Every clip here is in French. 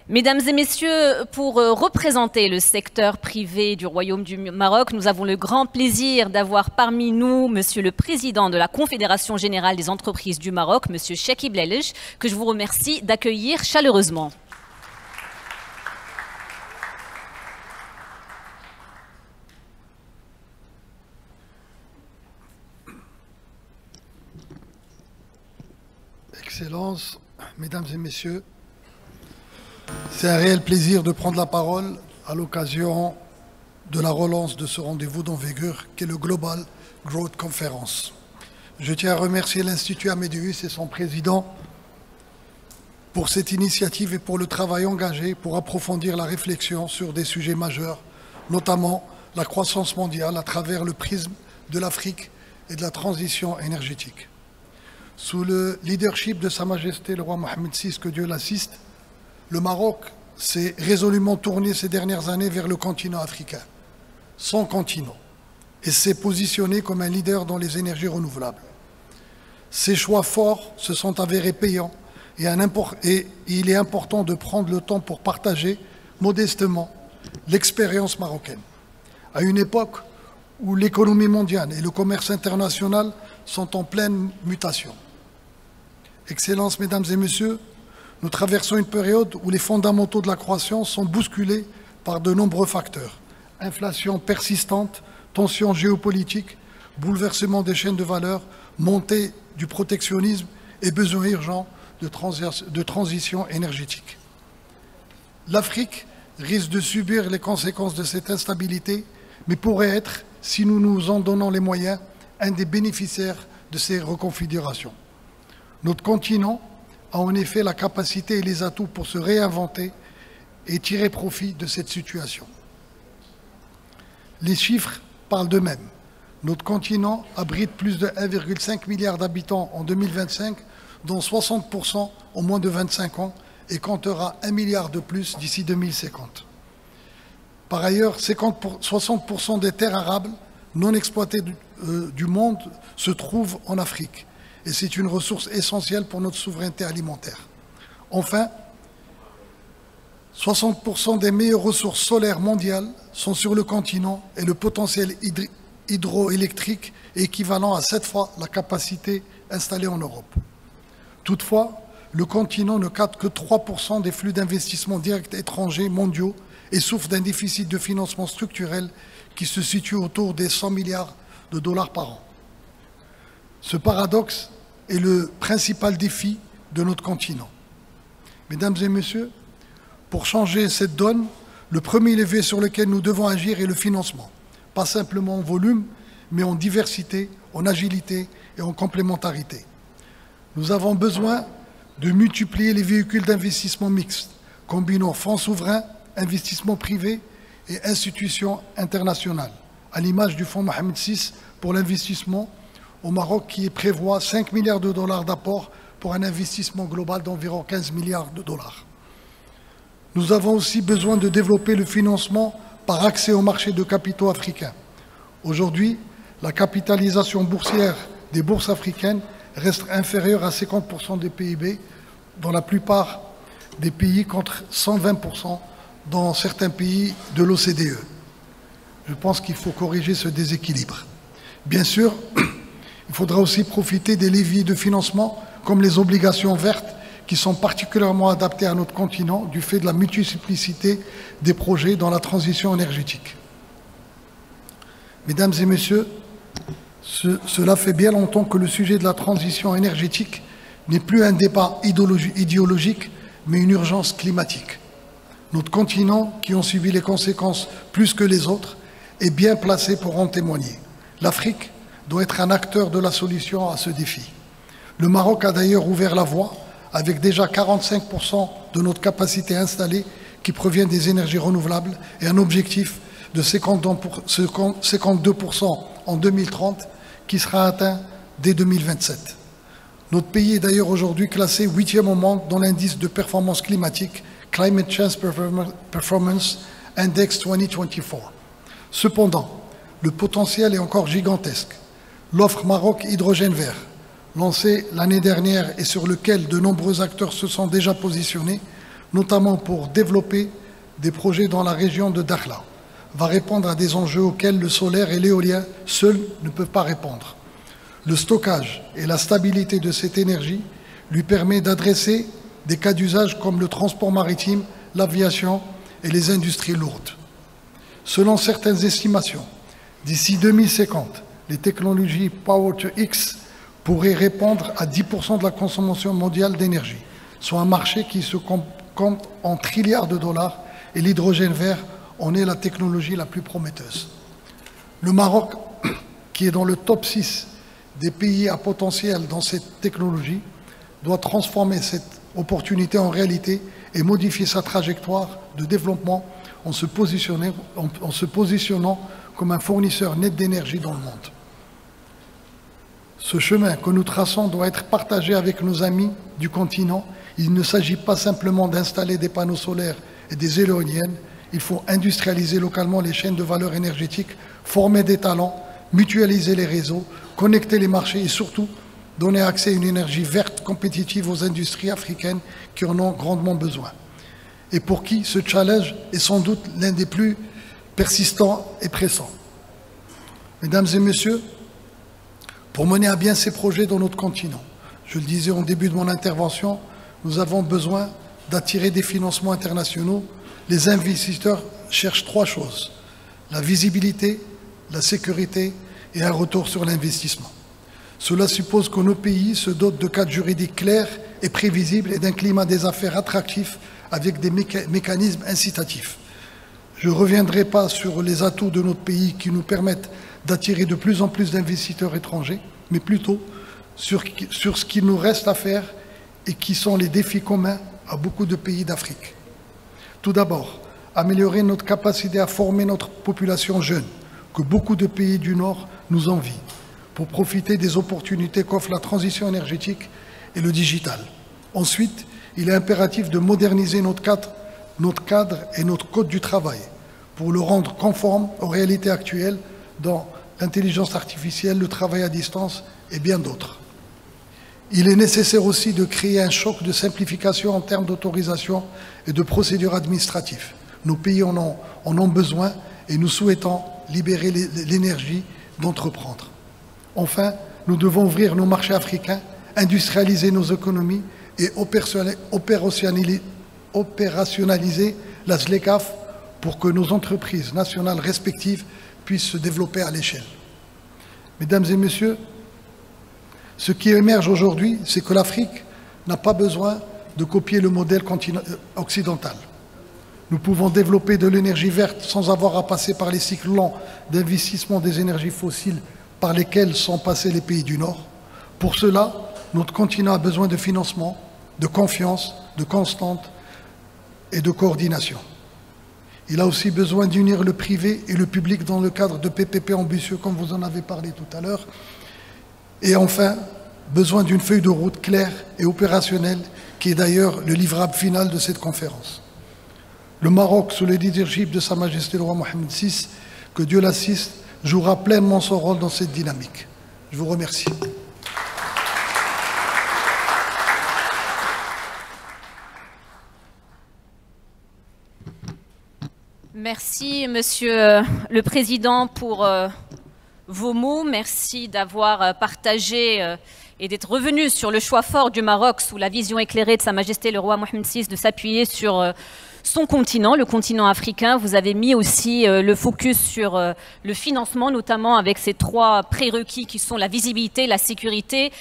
Mesdames et messieurs, pour représenter le secteur privé du Royaume du Maroc, nous avons le grand plaisir d'avoir parmi nous Monsieur le Président de la Confédération Générale des Entreprises du Maroc, Monsieur Chekib Blelej, que je vous remercie d'accueillir chaleureusement. Excellences, Mesdames et Messieurs, c'est un réel plaisir de prendre la parole à l'occasion de la relance de ce rendez-vous d'envergure qu'est le Global Growth Conference. Je tiens à remercier l'Institut Amédéus et son président pour cette initiative et pour le travail engagé pour approfondir la réflexion sur des sujets majeurs, notamment la croissance mondiale à travers le prisme de l'Afrique et de la transition énergétique. Sous le leadership de Sa Majesté le roi Mohammed VI, que Dieu l'assiste, le Maroc s'est résolument tourné ces dernières années vers le continent africain, son continent, et s'est positionné comme un leader dans les énergies renouvelables. Ces choix forts se sont avérés payants et il est important de prendre le temps pour partager modestement l'expérience marocaine. À une époque où l'économie mondiale et le commerce international sont en pleine mutation. Excellences, Mesdames et Messieurs, nous traversons une période où les fondamentaux de la croissance sont bousculés par de nombreux facteurs. Inflation persistante, tensions géopolitiques, bouleversement des chaînes de valeur, montée du protectionnisme et besoin urgent de transition énergétique. L'Afrique risque de subir les conséquences de cette instabilité, mais pourrait être, si nous nous en donnons les moyens, un des bénéficiaires de ces reconfigurations. Notre continent a en effet la capacité et les atouts pour se réinventer et tirer profit de cette situation. Les chiffres parlent d'eux-mêmes. Notre continent abrite plus de 1,5 milliard d'habitants en 2025, dont 60% ont moins de 25 ans et comptera 1 milliard de plus d'ici 2050. Par ailleurs, 60% des terres arables non exploitées du monde se trouvent en Afrique. Et c'est une ressource essentielle pour notre souveraineté alimentaire. Enfin, 60% des meilleures ressources solaires mondiales sont sur le continent et le potentiel hydroélectrique est équivalent à 7 fois la capacité installée en Europe. Toutefois, le continent ne capte que 3% des flux d'investissements directs étrangers mondiaux et souffre d'un déficit de financement structurel qui se situe autour des 100 milliards de dollars par an. Ce paradoxe est le principal défi de notre continent. Mesdames et Messieurs, pour changer cette donne, le premier levier sur lequel nous devons agir est le financement, pas simplement en volume, mais en diversité, en agilité et en complémentarité. Nous avons besoin de multiplier les véhicules d'investissement mixtes, combinant fonds souverains, investissements privés et institutions internationales, à l'image du fonds Mohammed VI pour l'investissement au Maroc qui prévoit 5 milliards de dollars d'apport pour un investissement global d'environ 15 milliards de dollars. Nous avons aussi besoin de développer le financement par accès au marché de capitaux africains. Aujourd'hui, la capitalisation boursière des bourses africaines reste inférieure à 50% des PIB dans la plupart des pays contre 120% dans certains pays de l'OCDE. Je pense qu'il faut corriger ce déséquilibre. Bien sûr, il faudra aussi profiter des leviers de financement comme les obligations vertes qui sont particulièrement adaptées à notre continent du fait de la multiplicité des projets dans la transition énergétique. Mesdames et Messieurs, cela fait bien longtemps que le sujet de la transition énergétique n'est plus un débat idéologique, mais une urgence climatique. Notre continent, qui en subit les conséquences plus que les autres, est bien placé pour en témoigner. L'Afrique doit être un acteur de la solution à ce défi. Le Maroc a d'ailleurs ouvert la voie avec déjà 45% de notre capacité installée qui provient des énergies renouvelables et un objectif de 52% en 2030 qui sera atteint dès 2027. Notre pays est d'ailleurs aujourd'hui classé 8e au monde dans l'indice de performance climatique Climate Change Performance Index 2024. Cependant, le potentiel est encore gigantesque. L'offre Maroc Hydrogène Vert, lancée l'année dernière et sur lequel de nombreux acteurs se sont déjà positionnés, notamment pour développer des projets dans la région de Dakhla, va répondre à des enjeux auxquels le solaire et l'éolien seuls ne peuvent pas répondre. Le stockage et la stabilité de cette énergie lui permet d'adresser des cas d'usage comme le transport maritime, l'aviation et les industries lourdes. Selon certaines estimations, d'ici 2050, les technologies Power-to-X pourraient répondre à 10% de la consommation mondiale d'énergie, soit un marché qui se compte en trilliards de dollars, et l'hydrogène vert en est la technologie la plus prometteuse. Le Maroc, qui est dans le top 6 des pays à potentiel dans cette technologie, doit transformer cette opportunité en réalité et modifier sa trajectoire de développement en se positionnant comme un fournisseur net d'énergie dans le monde. Ce chemin que nous traçons doit être partagé avec nos amis du continent. Il ne s'agit pas simplement d'installer des panneaux solaires et des éoliennes. Il faut industrialiser localement les chaînes de valeur énergétique, former des talents, mutualiser les réseaux, connecter les marchés et surtout donner accès à une énergie verte compétitive aux industries africaines qui en ont grandement besoin. Et pour qui ce challenge est sans doute l'un des plus persistants et pressants. Mesdames et messieurs, pour mener à bien ces projets dans notre continent, je le disais au début de mon intervention, nous avons besoin d'attirer des financements internationaux. Les investisseurs cherchent trois choses: la visibilité, la sécurité et un retour sur l'investissement. Cela suppose que nos pays se dotent de cadres juridiques clairs et prévisibles et d'un climat des affaires attractif avec des mécanismes incitatifs. Je ne reviendrai pas sur les atouts de notre pays qui nous permettent d'attirer de plus en plus d'investisseurs étrangers, mais plutôt sur ce qu'il nous reste à faire et qui sont les défis communs à beaucoup de pays d'Afrique. Tout d'abord, améliorer notre capacité à former notre population jeune, que beaucoup de pays du Nord nous envient, pour profiter des opportunités qu'offre la transition énergétique et le digital. Ensuite, il est impératif de moderniser notre cadre et notre code du travail pour le rendre conforme aux réalités actuelles dans l'intelligence artificielle, le travail à distance et bien d'autres. Il est nécessaire aussi de créer un choc de simplification en termes d'autorisation et de procédures administratives. Nos pays en ont besoin et nous souhaitons libérer l'énergie d'entreprendre. Enfin, nous devons ouvrir nos marchés africains, industrialiser nos économies et opérationnaliser la ZLECAf pour que nos entreprises nationales respectives puissent se développer à l'échelle. Mesdames et messieurs, ce qui émerge aujourd'hui, c'est que l'Afrique n'a pas besoin de copier le modèle occidental. Nous pouvons développer de l'énergie verte sans avoir à passer par les cycles lents d'investissement des énergies fossiles par lesquels sont passés les pays du Nord. Pour cela, notre continent a besoin de financement, de confiance, de constante et de coordination. Il a aussi besoin d'unir le privé et le public dans le cadre de PPP ambitieux, comme vous en avez parlé tout à l'heure. Et enfin, besoin d'une feuille de route claire et opérationnelle, qui est d'ailleurs le livrable final de cette conférence. Le Maroc, sous le leadership de Sa Majesté le roi Mohammed VI, que Dieu l'assiste, jouera pleinement son rôle dans cette dynamique. Je vous remercie. Merci, Monsieur le Président, pour vos mots. Merci d'avoir partagé et d'être revenu sur le choix fort du Maroc sous la vision éclairée de Sa Majesté le roi Mohammed VI de s'appuyer sur son continent, le continent africain. Vous avez mis aussi le focus sur le financement, notamment avec ces trois prérequis qui sont la visibilité, la sécurité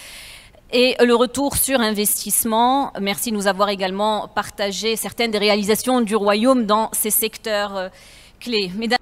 et le retour sur investissement. Merci de nous avoir également partagé certaines des réalisations du Royaume dans ces secteurs clés. Mesdames